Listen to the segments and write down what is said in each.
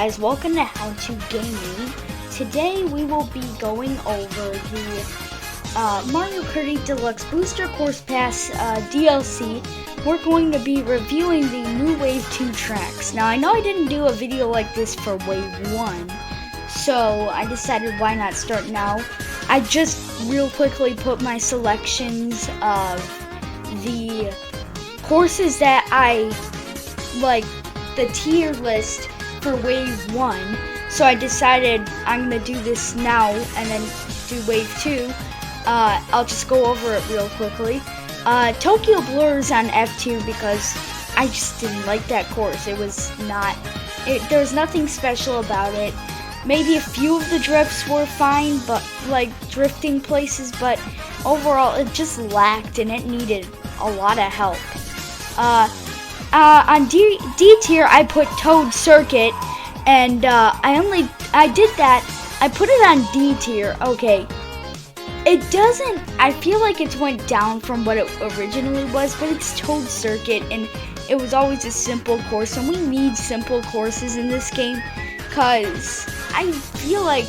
guys, welcome to How To Gaming. Today we will be going over the Mario Kart Deluxe Booster Course Pass DLC. We're going to be reviewing the new Wave 2 tracks. Now I know I didn't do a video like this for Wave 1, so I decided why not start now. I just real quickly put my selections of the courses that I like, the tier list for Wave 1, so I decided I'm going to do this now and then do Wave 2. I'll just go over it real quickly. Tokyo Blur is on F tier because I just didn't like that course. It was not, there was nothing special about it. Maybe a few of the drifts were fine, but like drifting places, but overall it just lacked and it needed a lot of help. On D tier, I put Toad Circuit, and I did that. I put it on D tier. Okay, it doesn't. I feel like it's went down from what it originally was, but it's Toad Circuit, and it was always a simple course, and we need simple courses in this game, cause I feel like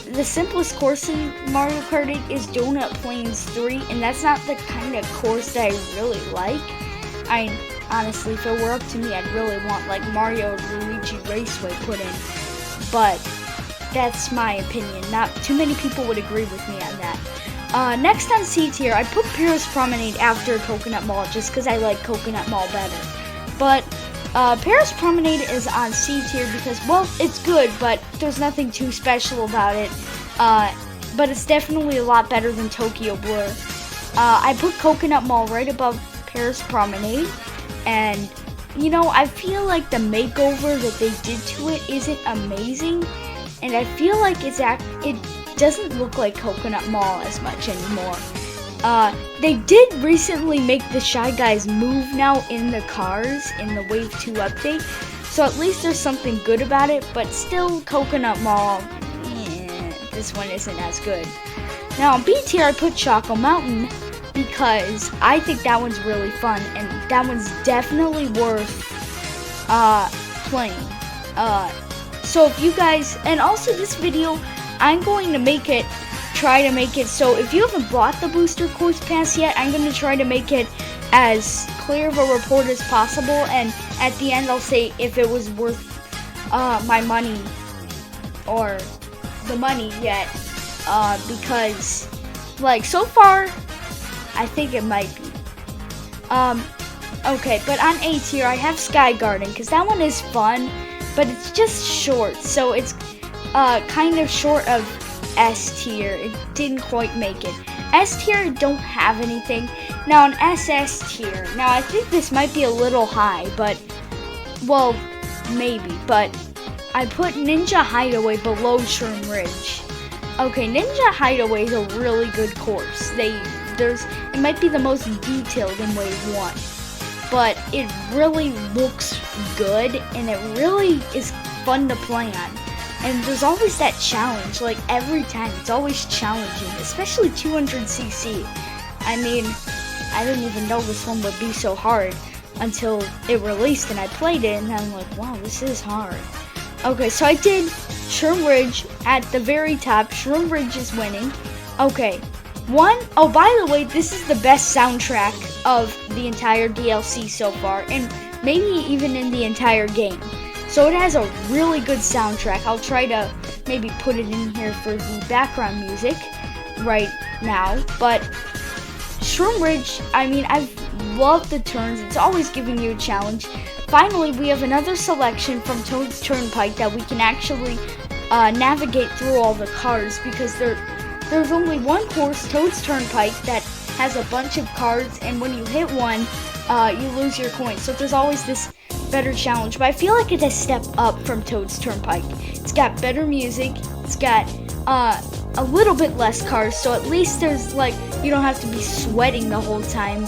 the simplest course in Mario Kart is Donut Plains 3, and that's not the kind of course that I really like. Honestly, if it were up to me, I'd really want like Mario and Luigi Raceway put in, but that's my opinion. Not too many people would agree with me on that. Next on C tier, I put Paris Promenade after Coconut Mall just because I like Coconut Mall better. But Paris Promenade is on C tier because, well, it's good, but there's nothing too special about it. But it's definitely a lot better than Tokyo Blur. I put Coconut Mall right above Paris Promenade. And, you know, I feel like the makeover that they did to it isn't amazing. And I feel like it doesn't look like Coconut Mall as much anymore. They did recently make the Shy Guys move now in the cars in the Wave 2 update. So at least there's something good about it. But still, Coconut Mall, this one isn't as good. Now on B tier, I put Choco Mountain, because I think that one's really fun, and that one's definitely worth playing. So if you guys, and also this video, I'm going to try to make it so if you haven't bought the Booster Course Pass yet, I'm going to try to make it as clear of a report as possible, and at the end I'll say if it was worth my money or the money yet, because like so far I think it might be. Okay, but on A tier, I have Sky Garden, because that one is fun, but it's just short, so it's kind of short of S tier. It didn't quite make it. S tier, I don't have anything. Now, on SS tier, now I think this might be a little high, but, well, maybe, but I put Ninja Hideaway below Shroom Ridge. Okay, Ninja Hideaway is a really good course. It might be the most detailed in Wave 1, but it really looks good, and it really is fun to play on. And there's always that challenge, like every time, it's always challenging, especially 200cc. I mean, I didn't even know this one would be so hard until it released and I played it, and I'm like, wow, this is hard. Okay, so I did Shroom Ridge at the very top. Shroom Ridge is winning. Okay. Oh, by the way, this is the best soundtrack of the entire DLC so far, and maybe even in the entire game. So it has a really good soundtrack. I'll try to maybe put it in here for the background music right now. But Shroom Ridge, I mean, I've loved the turns. It's always giving you a challenge. Finally, we have another selection from Toad's Turnpike that we can actually navigate through all the cars, because there's only one course, Toad's Turnpike, that has a bunch of cards, and when you hit one, you lose your coins. So there's always this better challenge, but I feel like it's a step up from Toad's Turnpike. It's got better music, it's got a little bit less cars, so at least there's like, you don't have to be sweating the whole time.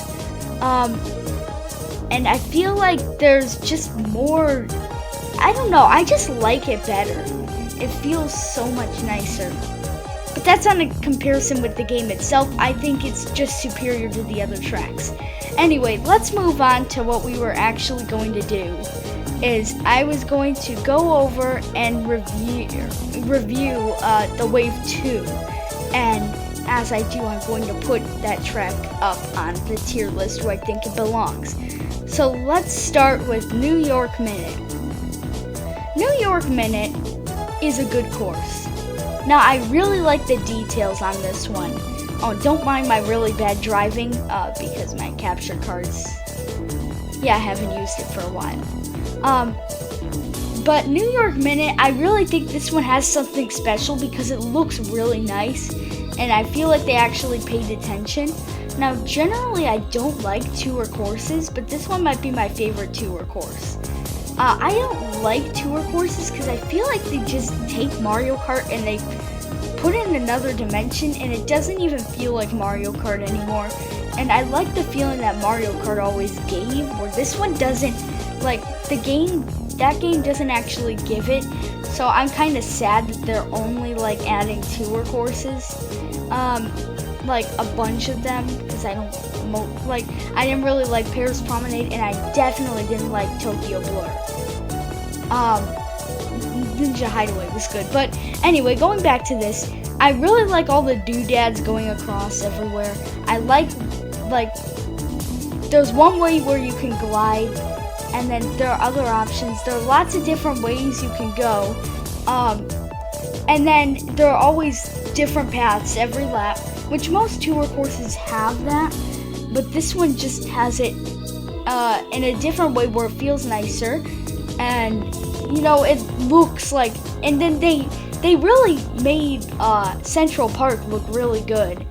And I feel like there's just more, I don't know, I just like it better. It feels so much nicer. But that's on a comparison with the game itself. I think it's just superior to the other tracks. Anyway, let's move on to what we were actually going to do. Is I was going to go over and review the Wave 2, and as I do, I'm going to put that track up on the tier list where I think it belongs. So let's start with New York Minute. New York Minute is a good course. Now, I really like the details on this one. Oh, don't mind my really bad driving, because my capture cards, yeah, I haven't used it for a while. But New York Minute, I really think this one has something special because it looks really nice, and I feel like they actually paid attention. Now, generally, I don't like tour courses, but this one might be my favorite tour course. I don't like tour courses because I feel like they just take Mario Kart and they put it in another dimension, and it doesn't even feel like Mario Kart anymore. And I like the feeling that Mario Kart always gave, where this one doesn't, like, that game doesn't actually give it. So I'm kind of sad that they're only, like, adding tour courses, like a bunch of them, because I didn't really like Paris Promenade, and I definitely didn't like Tokyo Blur. Ninja Hideaway was good, but anyway, going back to this, I really like all the doodads going across everywhere. I like there's one way where you can glide, and then there are other options. There are lots of different ways you can go, and then there are always different paths every lap, which most tour courses have that, but this one just has it in a different way where it feels nicer, and you know, it looks like, and then they really made Central Park look really good,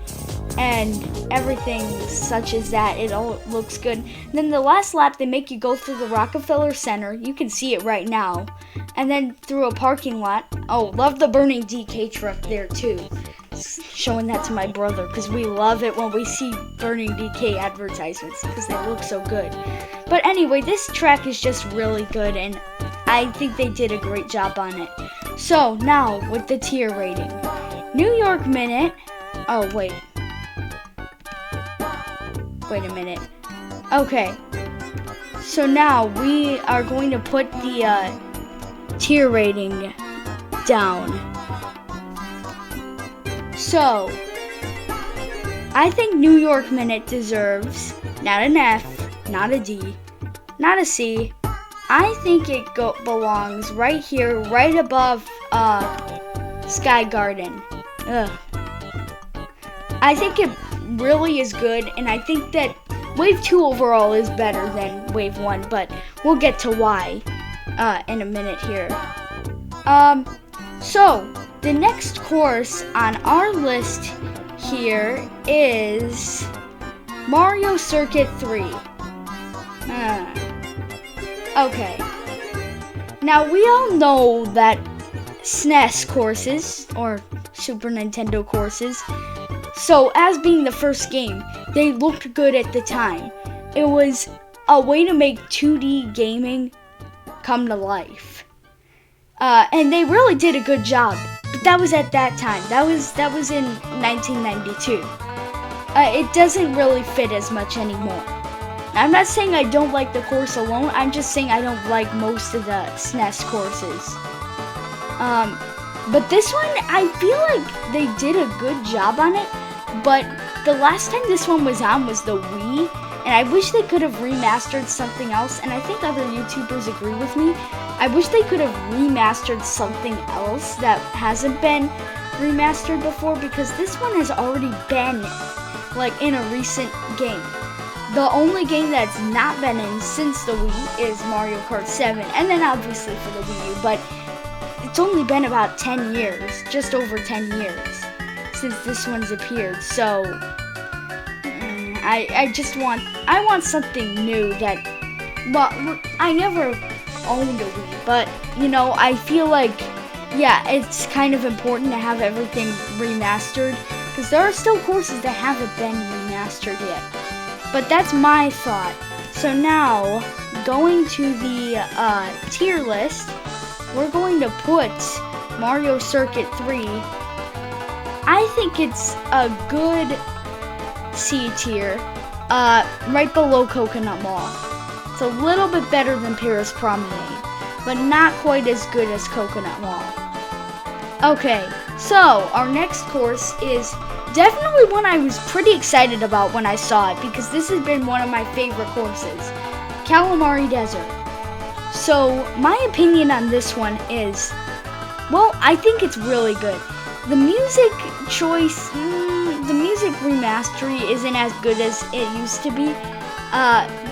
and everything such as that, it all looks good. And then the last lap, they make you go through the Rockefeller Center. You can see it right now. And then through a parking lot. Oh, love the burning DK truck there too. Showing that to my brother, because we love it when we see burning DK advertisements, because they look so good. But anyway, this track is just really good, and I think they did a great job on it. So now with the tier rating, New York Minute. Oh wait a minute. Okay, so now we are going to put the tier rating down. So I think New York Minute deserves not an F, not a D, not a C. I think it belongs right here, right above Sky Garden. Ugh. I think it really is good, and I think that Wave 2 overall is better than Wave 1, but we'll get to why in a minute here. So the next course on our list here is Mario Circuit 3. Okay. Now, we all know that SNES courses, or Super Nintendo courses, so as being the first game, they looked good at the time. It was a way to make 2D gaming come to life. And they really did a good job. But that was at that time. That was in 1992. It doesn't really fit as much anymore. I'm not saying I don't like the course alone, I'm just saying I don't like most of the SNES courses. But this one, I feel like they did a good job on it, but the last time this one was on was the Wii, and I wish they could have remastered something else, and I think other YouTubers agree with me. I wish they could have remastered something else that hasn't been remastered before, because this one has already been, like, in a recent game. The only game that's not been in since the Wii is Mario Kart 7, and then obviously for the Wii U, but it's only been about 10 years, just over 10 years, since this one's appeared, so I want something new that, well, I never owned a Wii, but, you know, I feel like, yeah, it's kind of important to have everything remastered, because there are still courses that haven't been remastered yet. But that's my thought. So now, going to the tier list, we're going to put Mario Circuit 3 I think it's a good C tier, right below Coconut Mall. It's a little bit better than Paris Promenade, but not quite as good as Coconut Mall. Okay, so our next course is definitely one I was pretty excited about when I saw it, because this has been one of my favorite courses, Calamari Desert. So my opinion on this one is, well, I think it's really good. The music choice, the music remastery isn't as good as it used to be,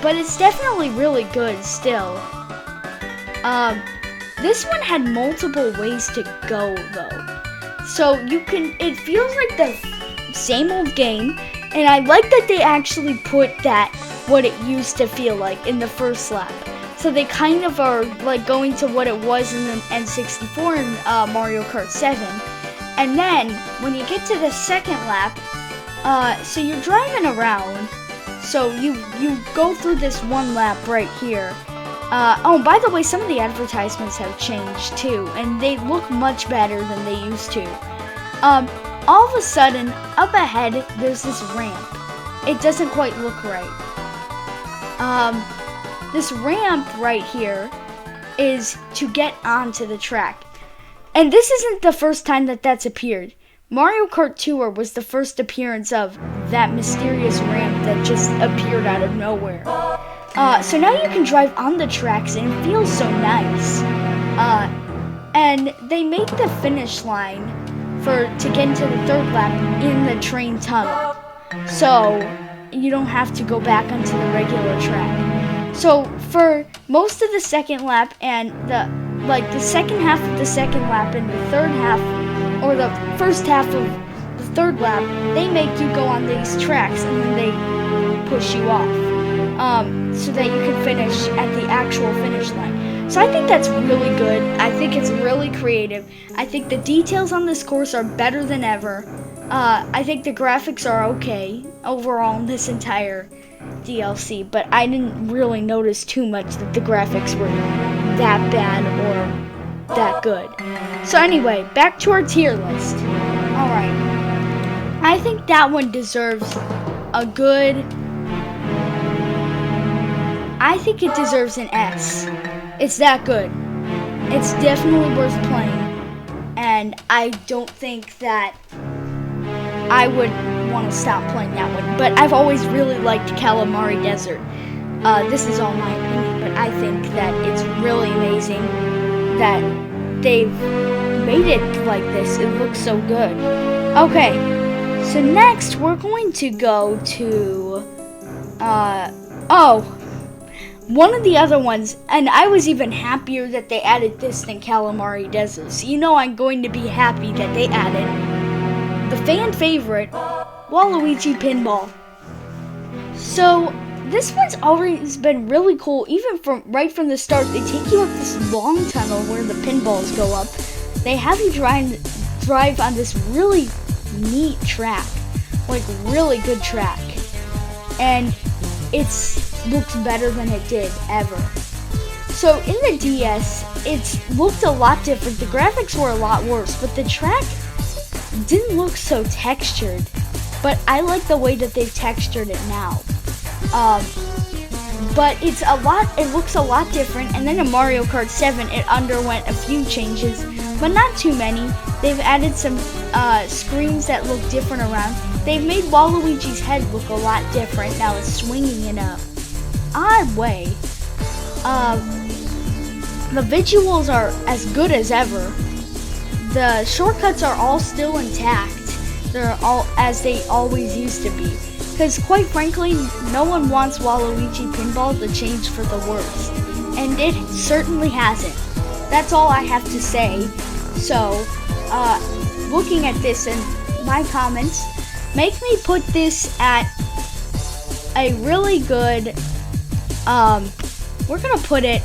but it's definitely really good still. This one had multiple ways to go though. So it feels like the same old game, and I like that they actually put what it used to feel like in the first lap. So they kind of are like going to what it was in the N64 and Mario Kart 7. And then when you get to the second lap, so you're driving around. So you go through this one lap right here. Oh, by the way, some of the advertisements have changed too, and they look much better than they used to. All of a sudden, up ahead, there's this ramp. It doesn't quite look right. This ramp right here is to get onto the track. And this isn't the first time that's appeared. Mario Kart Tour was the first appearance of that mysterious ramp that just appeared out of nowhere. So now you can drive on the tracks and it feels so nice. And they make the finish line to get into the third lap in the train tunnel. So you don't have to go back onto the regular track. So for most of the second lap and the second half of the second lap and the third half, or the first half of the third lap, they make you go on these tracks and then they push you off, so that you can finish at the actual finish line. So I think that's really good. I think it's really creative. I think the details on this course are better than ever. I think the graphics are okay overall in this entire DLC, but I didn't really notice too much that the graphics were that bad or that good. So anyway, back to our tier list. Alright. I think that one deserves a good... I think it deserves an S. It's that good. It's definitely worth playing. And I don't think that I would want to stop playing that one. But I've always really liked Calamari Desert. This is all my opinion, but I think that it's really amazing that they've made it like this. It looks so good. Okay, so next we're going to go to, one of the other ones, and I was even happier that they added this than Calamari Desert. So you know I'm going to be happy that they added the fan favorite, Waluigi Pinball. So this one's always been really cool, even right from the start. They take you up this long tunnel where the pinballs go up. They have you drive on this really neat track, like really good track, and it looks better than it did ever. So in the DS, it looked a lot different. The graphics were a lot worse, but the track didn't look so textured. But I like the way that they've textured it now. But it looks a lot different. And then in Mario Kart 7, it underwent a few changes, but not too many. They've added some screens that look different around. They've made Waluigi's head look a lot different. Now it's swinging in a odd way. The visuals are as good as ever. The shortcuts are all still intact. They're all as they always used to be. Because quite frankly, no one wants Waluigi Pinball to change for the worse. And it certainly hasn't. That's all I have to say. So, looking at this and my comments, make me put this at a really good, we're gonna put it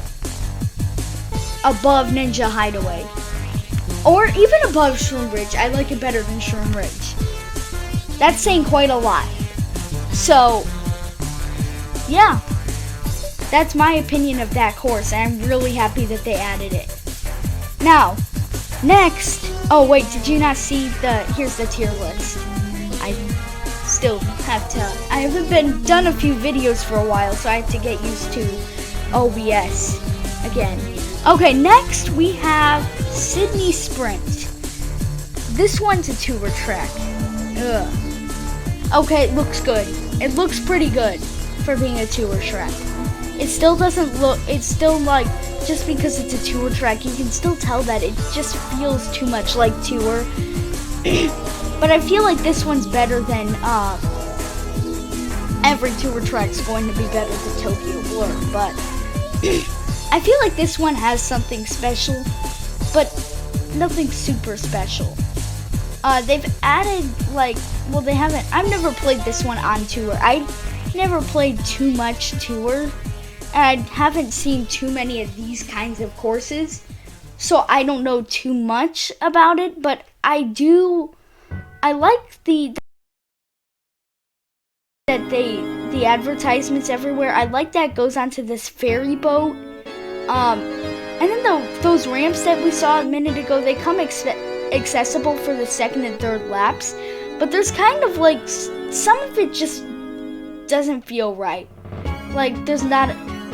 above Ninja Hideaway. Or even above Shroom Ridge. I like it better than Shroom Ridge. That's saying quite a lot. So, yeah. That's my opinion of that course, and I'm really happy that they added it. Now, next, Oh wait, did you not see here's the tier list. I still have to, I haven't done a few videos for a while, so I have to get used to OBS again. Okay, next we have Sydney Sprint. This one's a tour track. Ugh. Okay, it looks good. It looks pretty good for being a tour track. It still doesn't look, it's still like, just because it's a tour track, you can still tell that it just feels too much like tour. But I feel like this one's better than, every tour track's going to be better than Tokyo Blur, but I feel like this one has something special, but nothing super special. They've added, like, well, they haven't, I've never played this one on tour. I never played too much tour. I haven't seen too many of these kinds of courses, so I don't know too much about it, but I like the advertisements everywhere. I like that it goes onto this ferry boat, and then those ramps that we saw a minute ago, they come accessible for the second and third laps, but there's kind of like, some of it just doesn't feel right. Like,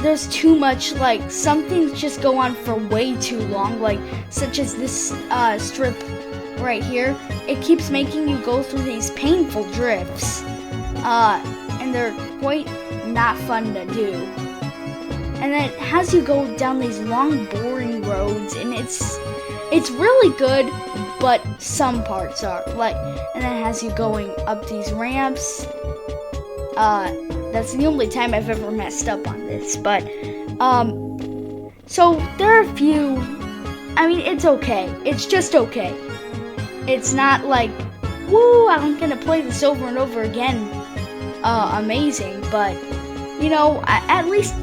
there's too much, like, some things just go on for way too long, like, such as this strip right here. It keeps making you go through these painful drifts, and they're quite not fun to do. And then it has you go down these long, boring roads, and it's really good, but some parts are, like, and then it has you going up these ramps. That's the only time I've ever messed up on this, but, so there are a few, I mean, it's okay. It's just okay. It's not like, woo, I'm gonna play this over and over again, amazing, but, you know, at least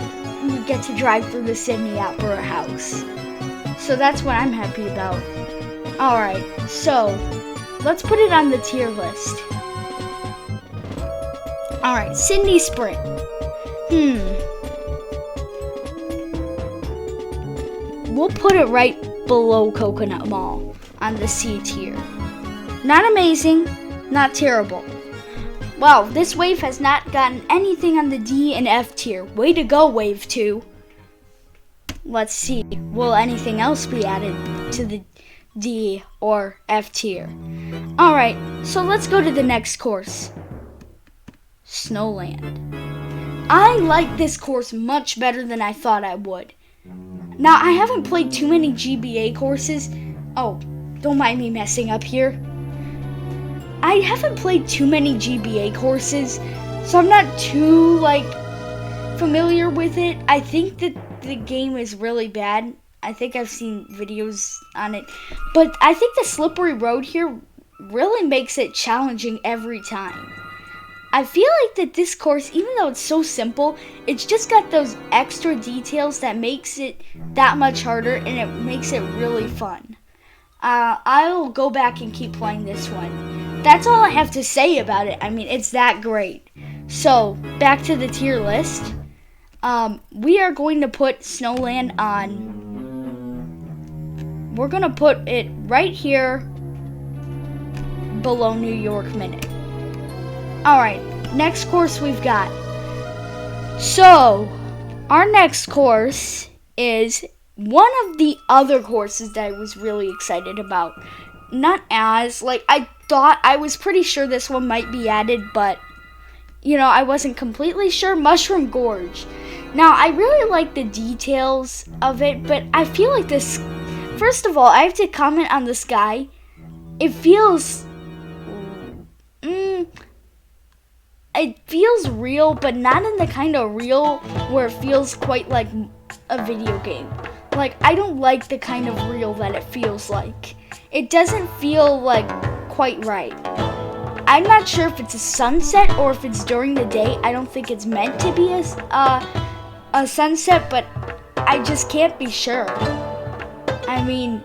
you get to drive through the Sydney Opera House. So that's what I'm happy about. Alright, so, let's put it on the tier list. Alright, Sydney Sprint. We'll put it right below Coconut Mall on the C tier. Not amazing, not terrible. Wow, this wave has not gotten anything on the D and F tier. Way to go, Wave 2. Let's see, will anything else be added to the D or F tier? Alright, so let's go to the next course. Snowland. I like this course much better than I thought I would. Now, I haven't played too many GBA courses. Oh, don't mind me messing up here. I haven't played too many GBA courses, so I'm not too, like, familiar with it. I think that the game is really bad. I think I've seen videos on it. But I think the slippery road here really makes it challenging every time. I feel like that this course, even though it's so simple, it's just got those extra details that makes it that much harder, and it makes it really fun. I'll go back and keep playing this one. That's all I have to say about it. I mean, it's that great. So, back to the tier list. We are going to put Snowland on... We're going to put it right here below New York Minute. Alright, next course we've got. So, our next course is one of the other courses that I was really excited about. Not as, like, I was pretty sure this one might be added, but, you know, I wasn't completely sure. Mushroom Gorge. Now, I really like the details of it, but I feel like this, first of all, I have to comment on the sky. It feels, it feels real, but not in the kind of real where it feels quite like a video game. Like, I don't like the kind of real that it feels like. It doesn't feel like quite right. I'm not sure if it's a sunset or if it's during the day. I don't think it's meant to be a sunset, but I just can't be sure. I mean,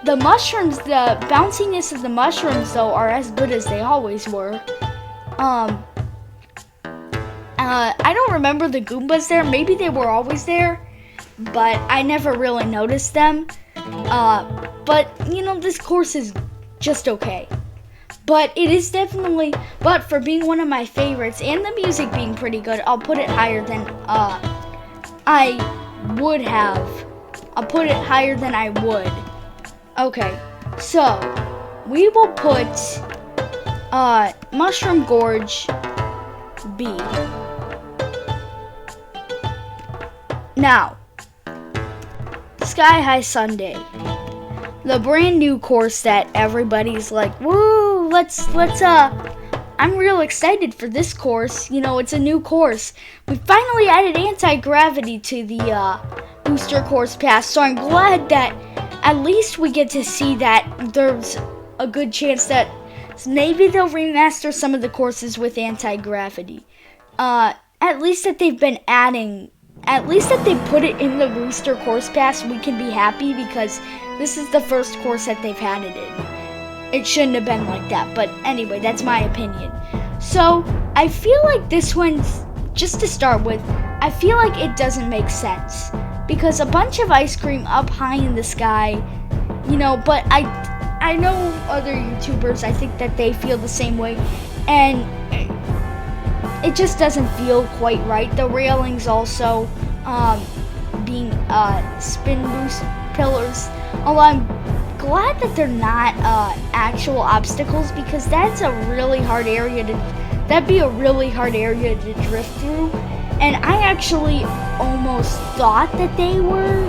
the mushrooms, the bounciness of the mushrooms, though, are as good as they always were. I don't remember the Goombas there. Maybe they were always there, but I never really noticed them. But this course is just okay. But it is definitely, but for being one of my favorites and the music being pretty good, I'll put it higher than I would have. I'll put it higher than I would. Okay, so we will put Mushroom Gorge B. Now, Sky High Sundae, the brand new course that everybody's like, woo, let's I'm real excited for this course. It's a new course. We finally added anti-gravity to the booster course pass, so I'm glad that at least we get to see that there's a good chance that maybe they'll remaster some of the courses with anti-gravity. At least that they've been adding, at least that they put it in the booster course pass, we can be happy because this is the first course that they've had it in. It shouldn't have been like that, but anyway, that's my opinion. So, I feel like this one's, just to start with, I feel like it doesn't make sense. Because a bunch of ice cream up high in the sky, but I know other YouTubers, I think that they feel the same way, and it just doesn't feel quite right. The railings also being spin boost pillars, although I'm glad that they're not actual obstacles, because that'd be a really hard area to drift through. And I actually almost thought that they were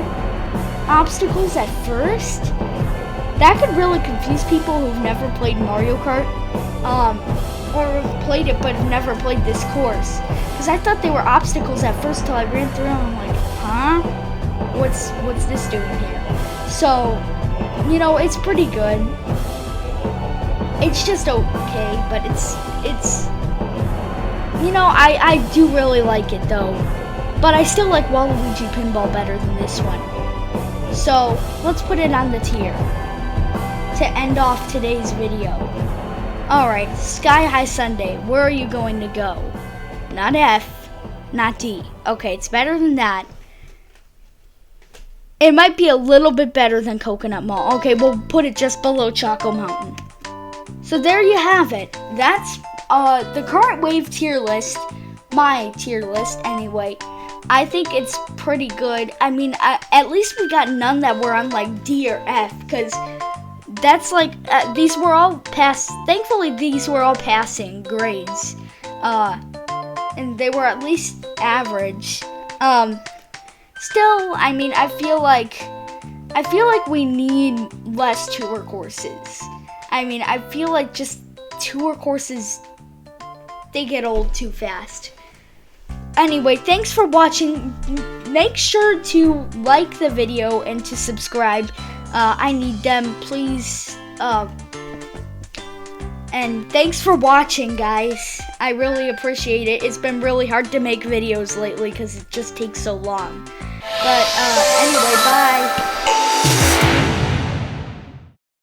obstacles at first. That could really confuse people who've never played Mario Kart, or have played it but have never played this course. Because I thought they were obstacles at first till I ran through and I'm like, huh? What's this doing here? So, it's pretty good. It's just okay, but it's I do really like it though. But I still like Waluigi Pinball better than this one. So, let's put it on the tier to end off today's video. Alright, Sky High Sundae, where are you going to go? Not F, not D. Okay, it's better than that. It might be a little bit better than Coconut Mall. Okay, we'll put it just below Choco Mountain. So there you have it. That's the current wave tier list. My tier list, anyway. I think it's pretty good. I mean, at least we got none that were on like D or F, because that's like, these were all thankfully these were all passing grades. And they were at least average. Still, I mean, I feel like we need less tour courses. I mean, I feel like just tour courses, they get old too fast. Anyway, thanks for watching. Make sure to like the video and to subscribe. I need them, please. And thanks for watching, guys. I really appreciate it. It's been really hard to make videos lately because it just takes so long. But anyway, bye.